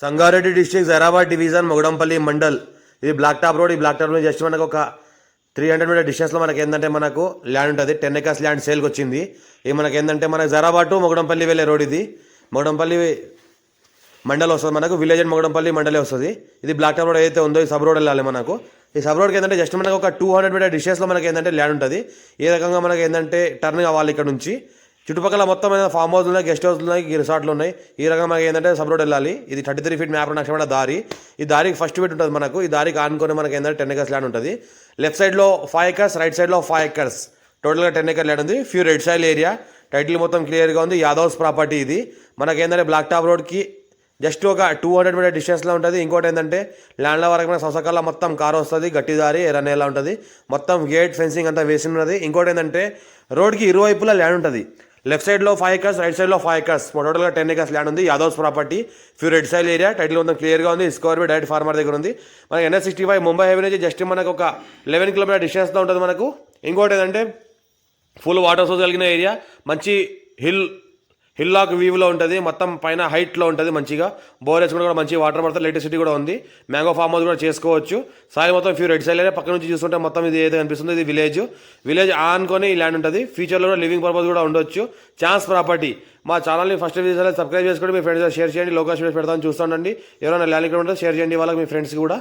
Sangareddy district Zaheerabad division Mogudampally mandal. ఇది black top road. ఈ black top road just మనకు ఒక 300 మీటర్ డిస్టెన్స్లో మనకి ఏంటంటే మనకు ల్యాండ్ ఉంటుంది. 10 acres ల్యాండ్ సేల్కి వచ్చింది. ఇది మనకి ఏంటంటే మనకు జైరాబాద్ టు మొగడంపల్లి వెళ్ళే రోడ్. ఇది మొగడంపల్లి మండల్ వస్తుంది, మనకు విలేజ్ అండ్ మొగడంపల్లి మండలే వస్తుంది. ఇది బ్లాక్ టాప్ రోడ్ ఏదైతే ఉందో ఈ సబ్ రోడ్ వెళ్ళాలి మనకు. ఈ సబ్ రోడ్కి ఏంటంటే జస్ట్ మనకు ఒక 200 మీటర్ డిస్టెన్స్లో మనకి ఏంటంటే ల్యాండ్ ఉంటుంది. ఏ రకంగా మనకి ఏంటంటే టర్న్ కావాలి ఇక్కడ నుంచి. చుట్టుపక్కల మొత్తం ఫామ్ హౌస్ ఉన్నాయి, గెస్ట్ హౌస్లు ఉన్నాయి, రిసార్ట్లు ఉన్నాయి. ఈ రకంగా మనకి ఏంటంటే సబ్ రోడ్ వెళ్ళాలి. ఇది 33 feet మ్యాప్ నక్షమైన దారి. ఈ దారికి ఫస్ట్ బిట్ ఉంటుంది మనకు. ఈ దారికి ఆనుకొని మనకి ఏంటంటే 10 acres ల్యాండ్ ఉంటుంది. లెఫ్ట్ సైడ్లో 5 acres, రైట్ సైడ్లో 5 acres, టోటల్గా 10 acre ల్యాండ్ ఉంది. Few red సైల్ area. టైటిల్ మొత్తం క్లియర్గా ఉంది. యాదవ్స్ ప్రాపర్టీ ఇది. మనకి ఏంటంటే బ్లాక్ టాప్ రోడ్కి జస్ట్ ఒక 200 మీటర్ డిస్టెన్స్లో ఉంటుంది. ఇంకోటి ఏంటంటే ల్యాండ్ల వరకు మన సంవత్సరాల మొత్తం కారు వస్తుంది, గట్టి దారి ఎర్రనేలా ఉంటుంది. మొత్తం గేట్ ఫెన్సింగ్ అంతా వేసి ఉన్నది. ఇంకోటి ఏంటంటే రోడ్కి ఇరువైపులా ల్యాండ్ ఉంటుంది. లెఫ్ట్ సైడ్లో 5 acres, రైట్ సైడ్లో 5 acres, టోటల్గా 10 acres ల్యాండ్ ఉంది. Yadavs property, few red సైల్ area. Title మొత్తం క్లియర్గా ఉంది. స్క్వేర్ డైరెక్ట్ ఫార్మర్ దగ్గర ఉంది. మనకి NH65 ముంబై హైవే నుంచి జస్ట్ మనకు ఒక 11 kilometer డిస్టెన్స్లో ఉంటుంది మనకు. ఇంకోటి ఏంటంటే ఫుల్ వాటర్ సోర్స్ కలిగిన ఏరియా. మంచి హిల్ లాక్ వ్యూలో ఉంటుంది. మొత్తం పైన హైట్లో ఉంటుంది. మంచిగా బోర్ వేసుకుంటే కూడా మంచి వాటర్ పడుతుంది. ఎలక్ట్రిసిటీ కూడా ఉంది. మ్యాంగో ఫామ్ హౌస్ కూడా చేసుకోవచ్చు. సాయి మొత్తం ఫ్యూ రెడ్ సైల్ ఏరియా. పక్క నుంచి చూస్తుంటే మొత్తం ఇది ఏదో కనిపిస్తుంది. ఇది విలేజ్ ఆనుకొని ఈ ల్యాండ్ ఉంటుంది. ఫ్యూచర్లో కూడా లివింగ్ పర్పస్ కూడా ఉండొచ్చు. Chance property. మా ఛానల్ని ఫస్ట్ విజిట్ సబ్స్క్రైబ్ చేసుకొని మీ ఫ్రెండ్స్ షేర్ చేయండి. లోకల్ స్టూడియోస్ పెడతామని చూస్తుండండి. ఎవరైనా ల్యాండ్ ఇక్కడ ఉంటే షేర్ చేయండి వాళ్ళకి, మీ ఫ్రెండ్స్కి కూడా.